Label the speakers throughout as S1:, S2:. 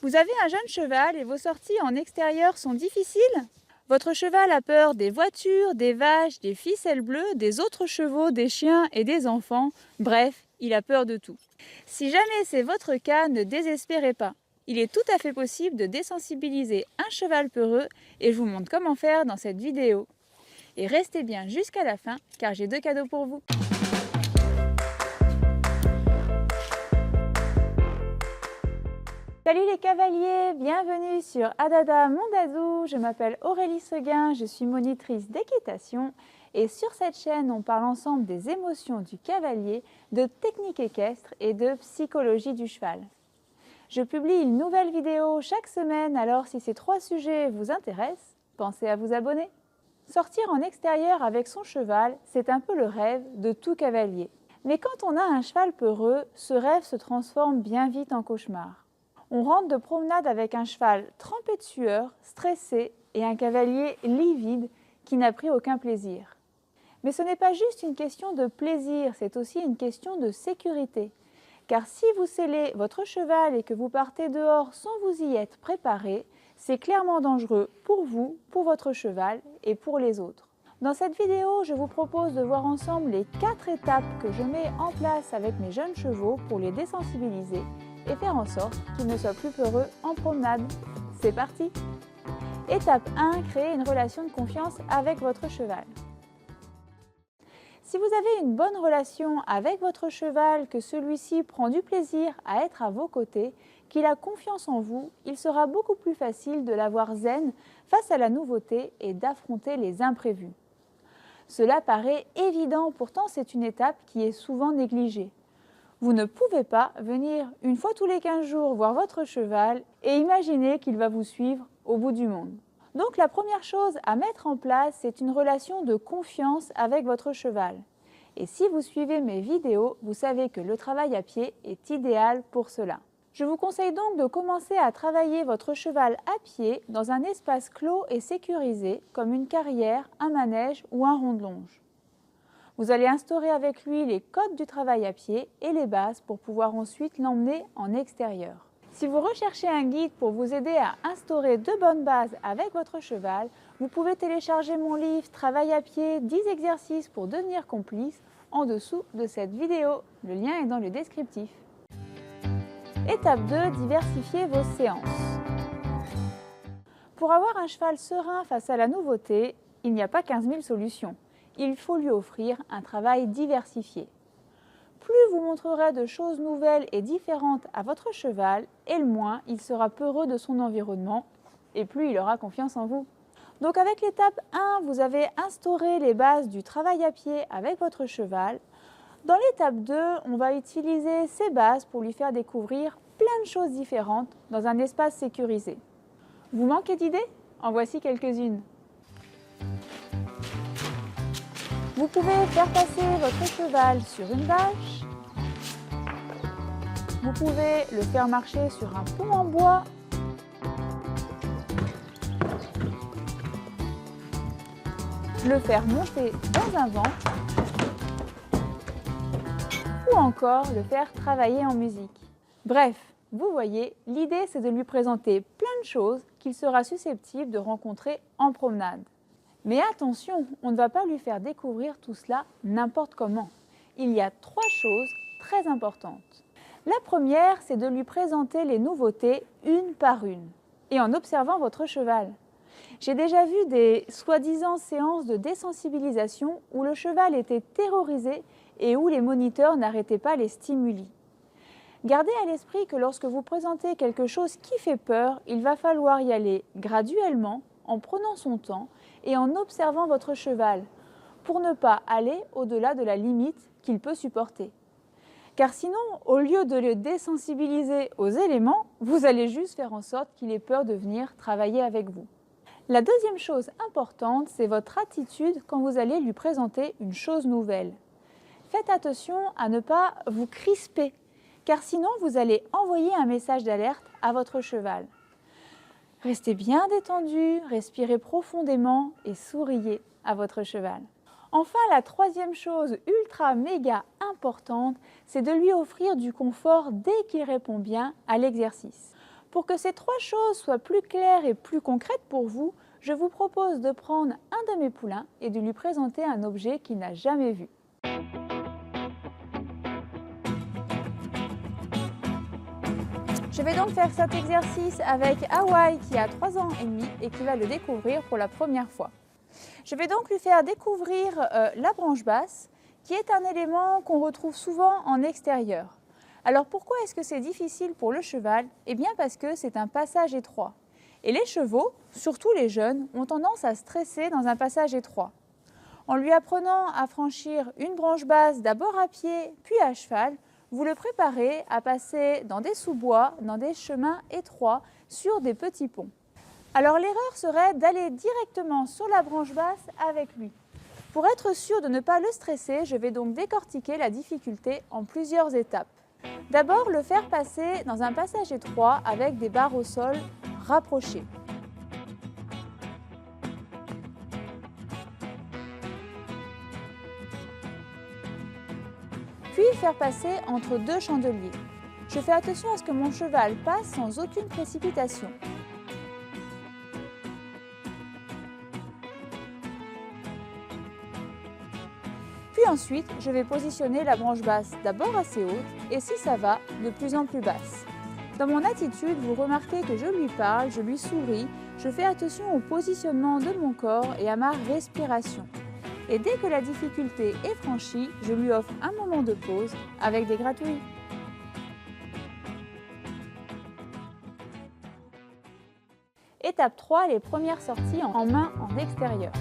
S1: Vous avez un jeune cheval et vos sorties en extérieur sont difficiles? Votre cheval a peur des voitures, des vaches, des ficelles bleues, des autres chevaux, des chiens et des enfants. Bref, il a peur de tout. Si jamais c'est votre cas, ne désespérez pas. Il est tout à fait possible de désensibiliser un cheval peureux et je vous montre comment faire dans cette vidéo. Et restez bien jusqu'à la fin car j'ai 2 cadeaux pour vous. Salut les cavaliers, bienvenue sur Adada Mondadou. Je m'appelle Aurélie Seguin, je suis monitrice d'équitation et sur cette chaîne on parle ensemble des émotions du cavalier, de techniques équestres et de psychologie du cheval. Je publie une nouvelle vidéo chaque semaine, alors si ces 3 sujets vous intéressent, pensez à vous abonner. Sortir en extérieur avec son cheval, c'est un peu le rêve de tout cavalier. Mais quand on a un cheval peureux, ce rêve se transforme bien vite en cauchemar. On rentre de promenade avec un cheval trempé de sueur, stressé et un cavalier livide qui n'a pris aucun plaisir. Mais ce n'est pas juste une question de plaisir, c'est aussi une question de sécurité. Car si vous sellez votre cheval et que vous partez dehors sans vous y être préparé, c'est clairement dangereux pour vous, pour votre cheval et pour les autres. Dans cette vidéo, je vous propose de voir ensemble les 4 étapes que je mets en place avec mes jeunes chevaux pour les désensibiliser et faire en sorte qu'ils ne soient plus peureux en promenade. C'est parti! Étape 1, créer une relation de confiance avec votre cheval. Si vous avez une bonne relation avec votre cheval, que celui-ci prend du plaisir à être à vos côtés, qu'il a confiance en vous, il sera beaucoup plus facile de l'avoir zen face à la nouveauté et d'affronter les imprévus. Cela paraît évident, pourtant c'est une étape qui est souvent négligée. Vous ne pouvez pas venir une fois tous les 15 jours voir votre cheval et imaginer qu'il va vous suivre au bout du monde. Donc la première chose à mettre en place, c'est une relation de confiance avec votre cheval. Et si vous suivez mes vidéos, vous savez que le travail à pied est idéal pour cela. Je vous conseille donc de commencer à travailler votre cheval à pied dans un espace clos et sécurisé, comme une carrière, un manège ou un rond de longe. Vous allez instaurer avec lui les codes du travail à pied et les bases pour pouvoir ensuite l'emmener en extérieur. Si vous recherchez un guide pour vous aider à instaurer de bonnes bases avec votre cheval, vous pouvez télécharger mon livre Travail à pied, 10 exercices pour devenir complice en dessous de cette vidéo. Le lien est dans le descriptif. Étape 2, diversifiez vos séances. Pour avoir un cheval serein face à la nouveauté, il n'y a pas 15 000 solutions. Il faut lui offrir un travail diversifié. Plus vous montrerez de choses nouvelles et différentes à votre cheval, et le moins il sera peureux de son environnement, et plus il aura confiance en vous. Donc avec l'étape 1, vous avez instauré les bases du travail à pied avec votre cheval. Dans l'étape 2, on va utiliser ces bases pour lui faire découvrir plein de choses différentes dans un espace sécurisé. Vous manquez d'idées? En voici quelques-unes. Vous pouvez faire passer votre cheval sur une vache. Vous pouvez le faire marcher sur un pont en bois. Le faire monter dans un vent. Ou encore le faire travailler en musique. Bref, vous voyez, l'idée c'est de lui présenter plein de choses qu'il sera susceptible de rencontrer en promenade. Mais attention, on ne va pas lui faire découvrir tout cela n'importe comment. Il y a 3 choses très importantes. La première, c'est de lui présenter les nouveautés une par une, et en observant votre cheval. J'ai déjà vu des soi-disant séances de désensibilisation où le cheval était terrorisé et où les moniteurs n'arrêtaient pas les stimuli. Gardez à l'esprit que lorsque vous présentez quelque chose qui fait peur, il va falloir y aller graduellement, en prenant son temps et en observant votre cheval, pour ne pas aller au-delà de la limite qu'il peut supporter. Car sinon, au lieu de le désensibiliser aux éléments, vous allez juste faire en sorte qu'il ait peur de venir travailler avec vous. La deuxième chose importante, c'est votre attitude quand vous allez lui présenter une chose nouvelle. Faites attention à ne pas vous crisper, car sinon vous allez envoyer un message d'alerte à votre cheval. Restez bien détendu, respirez profondément et souriez à votre cheval. Enfin, la troisième chose ultra méga importante, c'est de lui offrir du confort dès qu'il répond bien à l'exercice. Pour que ces trois choses soient plus claires et plus concrètes pour vous, je vous propose de prendre un de mes poulains et de lui présenter un objet qu'il n'a jamais vu. Je vais donc faire cet exercice avec Hawaï qui a 3 ans et demi et qui va le découvrir pour la première fois. Je vais donc lui faire découvrir la branche basse qui est un élément qu'on retrouve souvent en extérieur. Alors pourquoi est-ce que c'est difficile pour le cheval? Eh bien parce que c'est un passage étroit. Et les chevaux, surtout les jeunes, ont tendance à stresser dans un passage étroit. En lui apprenant à franchir une branche basse d'abord à pied puis à cheval, vous le préparez à passer dans des sous-bois, dans des chemins étroits, sur des petits ponts. Alors l'erreur serait d'aller directement sur la branche basse avec lui. Pour être sûr de ne pas le stresser, je vais donc décortiquer la difficulté en plusieurs étapes. D'abord, le faire passer dans un passage étroit avec des barres au sol rapprochées. Puis faire passer entre deux chandeliers. Je fais attention à ce que mon cheval passe sans aucune précipitation. Puis ensuite, je vais positionner la branche basse d'abord assez haute et si ça va, de plus en plus basse. Dans mon attitude, vous remarquez que je lui parle, je lui souris, je fais attention au positionnement de mon corps et à ma respiration. Et dès que la difficulté est franchie, je lui offre un moment de pause avec des gratouilles. Étape 3, les premières sorties en main en extérieur.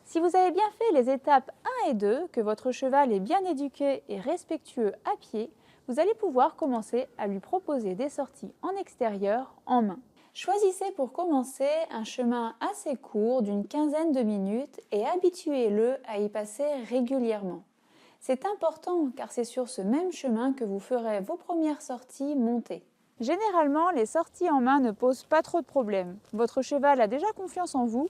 S1: Si vous avez bien fait les étapes 1 et 2, que votre cheval est bien éduqué et respectueux à pied, vous allez pouvoir commencer à lui proposer des sorties en extérieur en main. Choisissez pour commencer un chemin assez court d'une quinzaine de minutes et habituez-le à y passer régulièrement. C'est important car c'est sur ce même chemin que vous ferez vos premières sorties montées. Généralement, les sorties en main ne posent pas trop de problèmes. Votre cheval a déjà confiance en vous.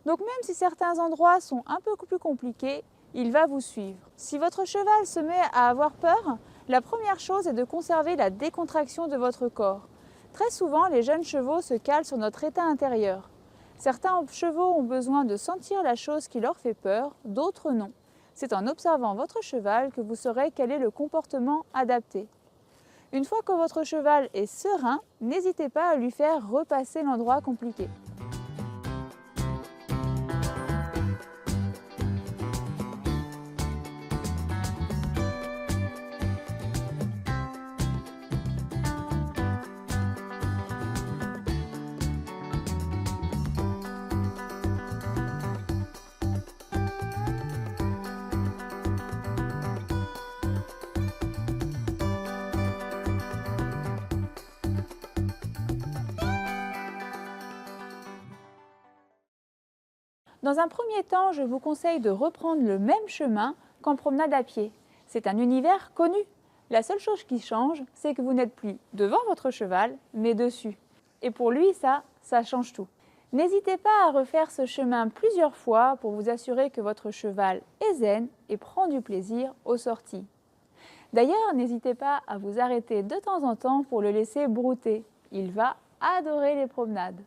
S1: Donc même si certains endroits sont un peu plus compliqués, il va vous suivre. Si votre cheval se met à avoir peur, la première chose est de conserver la décontraction de votre corps. Très souvent, les jeunes chevaux se calent sur notre état intérieur. Certains chevaux ont besoin de sentir la chose qui leur fait peur, d'autres non. C'est en observant votre cheval que vous saurez quel est le comportement adapté. Une fois que votre cheval est serein, n'hésitez pas à lui faire repasser l'endroit compliqué. Dans un premier temps, je vous conseille de reprendre le même chemin qu'en promenade à pied. C'est un univers connu. La seule chose qui change, c'est que vous n'êtes plus devant votre cheval, mais dessus. Et pour lui, ça change tout. N'hésitez pas à refaire ce chemin plusieurs fois pour vous assurer que votre cheval est zen et prend du plaisir aux sorties. D'ailleurs, n'hésitez pas à vous arrêter de temps en temps pour le laisser brouter. Il va adorer les promenades.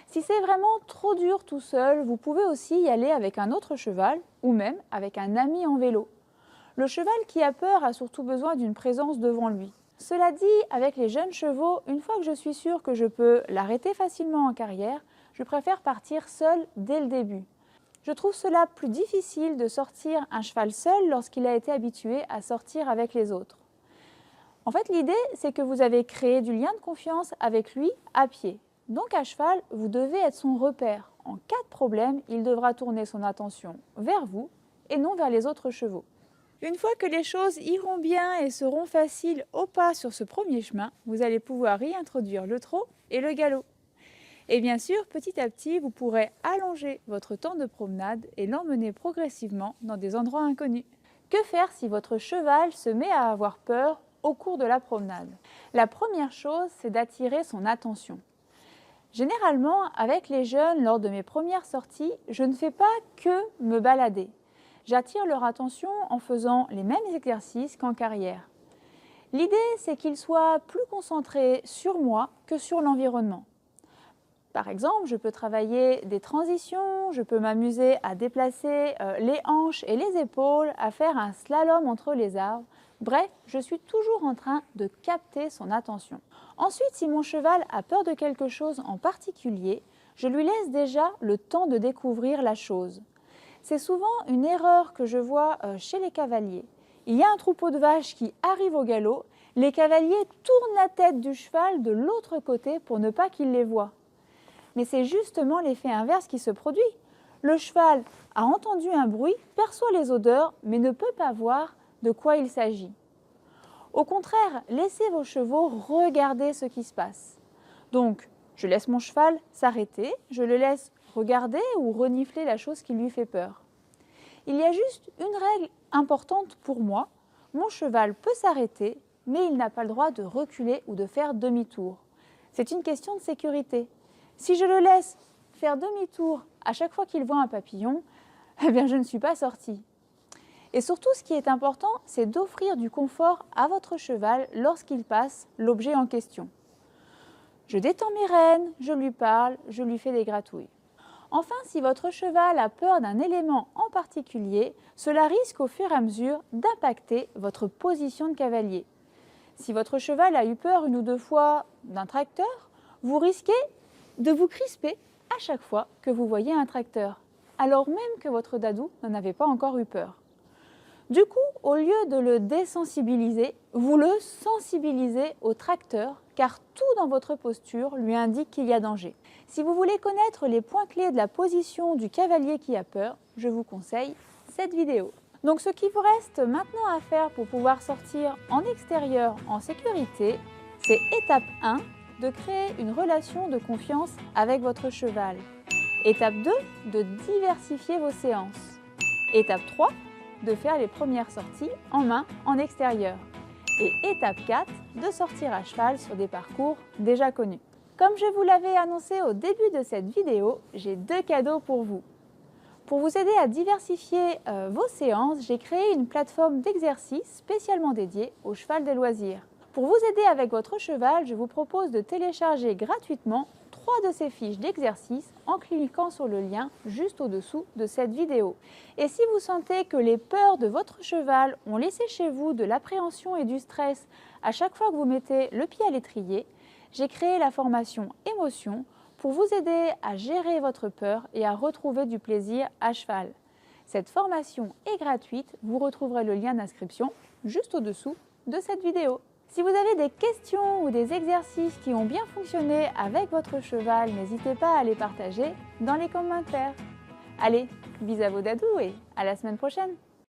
S1: Si c'est vraiment trop dur tout seul, vous pouvez aussi y aller avec un autre cheval ou même avec un ami en vélo. Le cheval qui a peur a surtout besoin d'une présence devant lui. Cela dit, avec les jeunes chevaux, une fois que je suis sûre que je peux l'arrêter facilement en carrière, je préfère partir seule dès le début. Je trouve cela plus difficile de sortir un cheval seul lorsqu'il a été habitué à sortir avec les autres. En fait, l'idée, c'est que vous avez créé du lien de confiance avec lui à pied. Donc à cheval, vous devez être son repère. En cas de problème, il devra tourner son attention vers vous et non vers les autres chevaux. Une fois que les choses iront bien et seront faciles au pas sur ce premier chemin, vous allez pouvoir y introduire le trot et le galop. Et bien sûr, petit à petit, vous pourrez allonger votre temps de promenade et l'emmener progressivement dans des endroits inconnus. Que faire si votre cheval se met à avoir peur au cours de la promenade? La première chose, c'est d'attirer son attention. Généralement, avec les jeunes, lors de mes premières sorties, je ne fais pas que me balader. J'attire leur attention en faisant les mêmes exercices qu'en carrière. L'idée, c'est qu'il soit plus concentré sur moi que sur l'environnement. Par exemple, je peux travailler des transitions, je peux m'amuser à déplacer les hanches et les épaules, à faire un slalom entre les arbres. Bref, je suis toujours en train de capter son attention. Ensuite, si mon cheval a peur de quelque chose en particulier, je lui laisse déjà le temps de découvrir la chose. C'est souvent une erreur que je vois chez les cavaliers. Il y a un troupeau de vaches qui arrive au galop, les cavaliers tournent la tête du cheval de l'autre côté pour ne pas qu'il les voie. Mais c'est justement l'effet inverse qui se produit. Le cheval a entendu un bruit, perçoit les odeurs, mais ne peut pas voir de quoi il s'agit. Au contraire, laissez vos chevaux regarder ce qui se passe. Donc, je laisse mon cheval s'arrêter, je le laisse regarder ou renifler la chose qui lui fait peur. Il y a juste une règle importante pour moi. Mon cheval peut s'arrêter, mais il n'a pas le droit de reculer ou de faire demi-tour. C'est une question de sécurité. Si je le laisse faire demi-tour à chaque fois qu'il voit un papillon, eh bien je ne suis pas sortie. Et surtout, ce qui est important, c'est d'offrir du confort à votre cheval lorsqu'il passe l'objet en question. Je détends mes rênes, je lui parle, je lui fais des gratouilles. Enfin, si votre cheval a peur d'un élément en particulier, cela risque au fur et à mesure d'impacter votre position de cavalier. Si votre cheval a eu peur une ou deux fois d'un tracteur, vous risquez de vous crisper à chaque fois que vous voyez un tracteur, alors même que votre dadou n'en avait pas encore eu peur. Du coup, au lieu de le désensibiliser, vous le sensibilisez au tracteur, car tout dans votre posture lui indique qu'il y a danger. Si vous voulez connaître les points clés de la position du cavalier qui a peur, je vous conseille cette vidéo. Donc ce qu'il vous reste maintenant à faire pour pouvoir sortir en extérieur en sécurité, c'est étape 1, de créer une relation de confiance avec votre cheval. Étape 2, de diversifier vos séances. Étape 3, de faire les premières sorties en main en extérieur. Et étape 4, de sortir à cheval sur des parcours déjà connus. Comme je vous l'avais annoncé au début de cette vidéo, j'ai 2 cadeaux pour vous. Pour vous aider à diversifier vos séances, j'ai créé une plateforme d'exercice spécialement dédiée au cheval des loisirs. Pour vous aider avec votre cheval, je vous propose de télécharger gratuitement 3 de ces fiches d'exercice en cliquant sur le lien juste au-dessous de cette vidéo. Et si vous sentez que les peurs de votre cheval ont laissé chez vous de l'appréhension et du stress à chaque fois que vous mettez le pied à l'étrier, j'ai créé la formation Émotion pour vous aider à gérer votre peur et à retrouver du plaisir à cheval. Cette formation est gratuite, vous retrouverez le lien d'inscription juste au-dessous de cette vidéo. Si vous avez des questions ou des exercices qui ont bien fonctionné avec votre cheval, n'hésitez pas à les partager dans les commentaires. Allez, bisous à vos dadous et à la semaine prochaine!